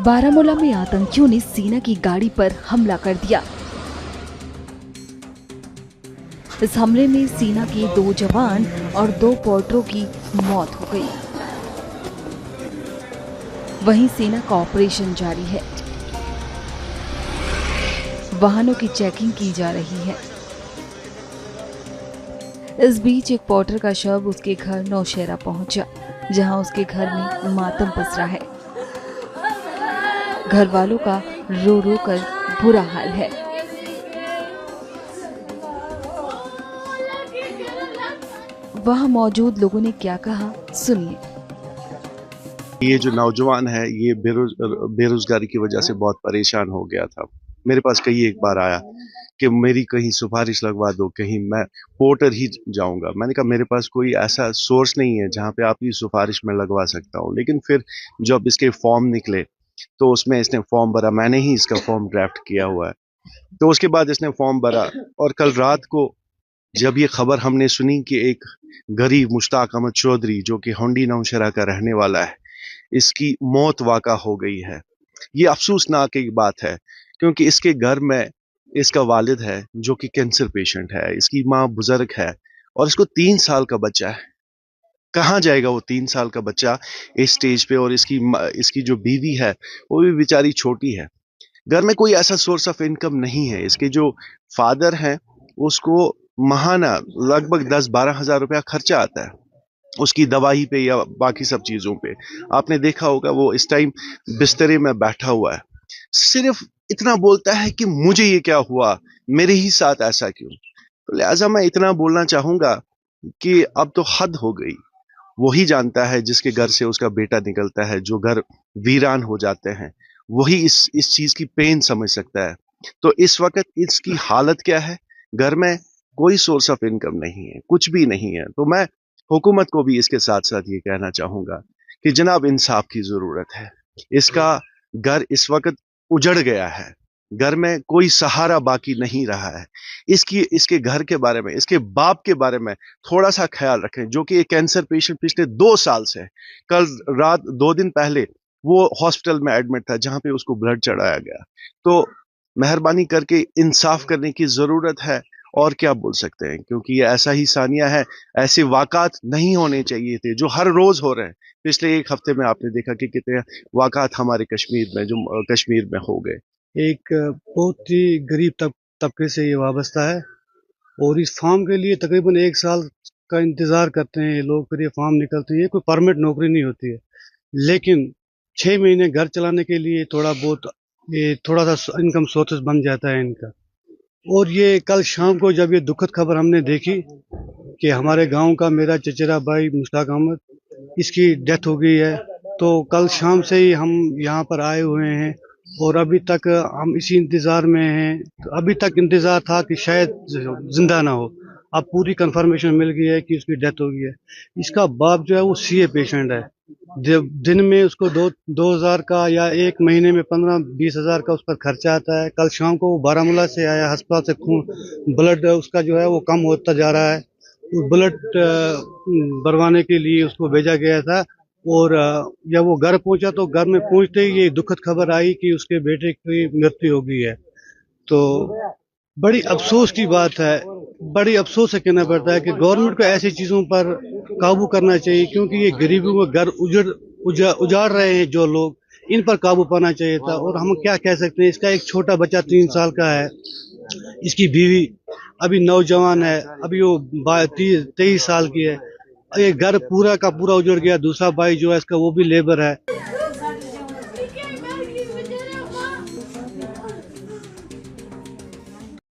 बारामूला में आतंकियों ने सेना की गाड़ी पर हमला कर दिया। इस हमले में सेना के 2 जवान और 2 पोर्टरों की मौत हो गई। वहीं सेना का ऑपरेशन जारी है। वाहनों की चेकिंग की जा रही है। इस बीच एक पोर्टर का शव उसके घर नौशहरा पहुंचा, जहां उसके घर में मातम पसरा है। घर वालों का रो रो कर बुरा हाल है। वहां मौजूद लोगों ने क्या कहा, सुनिए। ये जो नौजवान है ये बेरोजगारी की वजह से बहुत परेशान हो गया था। मेरे पास कई एक बार आया कि मेरी कहीं सिफारिश लगवा दो, कहीं मैं पोर्टर ही जाऊंगा। मैंने कहा मेरे पास कोई ऐसा सोर्स नहीं है जहां पे आपकी सिफारिश में लगवा सकता हूं। लेकिन फिर जब इसके फॉर्म निकले तो उसमें इसने फॉर्म भरा, मैंने ही इसका फॉर्म ड्राफ्ट किया हुआ है। तो उसके बाद इसने फॉर्म भरा और कल रात को जब ये खबर हमने सुनी कि एक गरीब मुश्ताक अहमद चौधरी जो कि होंडी नौशहरा का रहने वाला है, इसकी मौत वाक़ा हो गई है। ये अफसोसनाक एक बात है क्योंकि इसके घर में इसका वालिद है जो कि कैंसर पेशेंट है, इसकी माँ बुजुर्ग है और इसको 3 साल का बच्चा है। कहाँ जाएगा वो 3 साल का बच्चा इस स्टेज पे? और इसकी जो बीवी है वो भी बेचारी छोटी है। घर में कोई ऐसा सोर्स ऑफ इनकम नहीं है। इसके जो फादर हैं उसको महाना लगभग 10-12 हज़ार रुपया खर्चा आता है उसकी दवाई पे या बाकी सब चीज़ों पे। आपने देखा होगा वो इस टाइम बिस्तरे में बैठा हुआ है, सिर्फ इतना बोलता है कि मुझे ये क्या हुआ, मेरे ही साथ ऐसा क्यों। तो लिहाजा मैं इतना बोलना चाहूँगा कि अब तो हद हो गई। वही जानता है जिसके घर से उसका बेटा निकलता है, जो घर वीरान हो जाते हैं, वही इस चीज़ की पेन समझ सकता है। तो इस वक्त इसकी हालत क्या है? घर में कोई सोर्स ऑफ इनकम नहीं है, कुछ भी नहीं है। तो मैं हुकूमत को भी इसके साथ साथ ये कहना चाहूँगा कि जनाब इंसाफ की ज़रूरत है। इसका घर इस वक्त उजड़ गया है, घर में कोई सहारा बाकी नहीं रहा है। इसके घर के बारे में, इसके बाप के बारे में थोड़ा सा ख्याल रखें, जो कि एक कैंसर पेशेंट पिछले 2 साल से है। कल रात 2 दिन पहले वो हॉस्पिटल में एडमिट था जहाँ पे उसको ब्लड चढ़ाया गया। तो मेहरबानी करके इंसाफ करने की ज़रूरत है। और क्या बोल सकते हैं, क्योंकि ये ऐसा ही सानिया है। ऐसे वाक़ात नहीं होने चाहिए थे जो हर रोज़ हो रहे हैं। पिछले 1 हफ्ते में आपने देखा कि कितने वाक़ात हमारे कश्मीर में कश्मीर में हो गए। एक बहुत ही गरीब तबके से ये वाबस्ता है और इस फार्म के लिए तकरीबन 1 साल का इंतज़ार करते हैं ये लोग, फिर ये फार्म निकलती है। कोई परमानेंट नौकरी नहीं होती है, लेकिन 6 महीने घर चलाने के लिए थोड़ा सा इनकम सोर्सेस बन जाता है इनका। और ये कल शाम को जब ये दुखद खबर हमने देखी कि हमारे गांव का मेरा चचेरा भाई मुश्ताक अहमद, इसकी डेथ हो गई है, तो कल शाम से ही हम यहाँ पर आए हुए हैं और अभी तक हम इसी इंतज़ार में हैं। तो अभी तक इंतज़ार था कि शायद जिंदा ना हो, अब पूरी कंफर्मेशन मिल गई है कि उसकी डेथ हो गई है। इसका बाप जो है वो सीए पेशेंट है। दिन में उसको 2,000 का या एक महीने में 15-20 हज़ार का उस पर खर्चा आता है। कल शाम को वो बारामूला से आया, अस्पताल से खून ब्लड उसका जो है वो कम होता जा रहा है। उस ब्लड भरवाने के लिए उसको भेजा गया था और जब वो घर पहुंचा तो घर में पहुंचते ही ये दुखद खबर आई कि उसके बेटे की मृत्यु हो गई है। तो बड़ी अफसोस की बात है, बड़ी अफसोस से कहना पड़ता है कि गवर्नमेंट को ऐसी चीज़ों पर काबू करना चाहिए, क्योंकि ये गरीबों को घर उजाड़ रहे हैं जो लोग, इन पर काबू पाना चाहिए था। और हम क्या कह सकते हैं, इसका एक छोटा बच्चा 3 साल का है, इसकी बीवी अभी नौजवान है, अभी वो 23 साल की है। ये घर पूरा का पूरा उजड़ गया। दूसरा भाई जो है इसका वो भी लेबर है।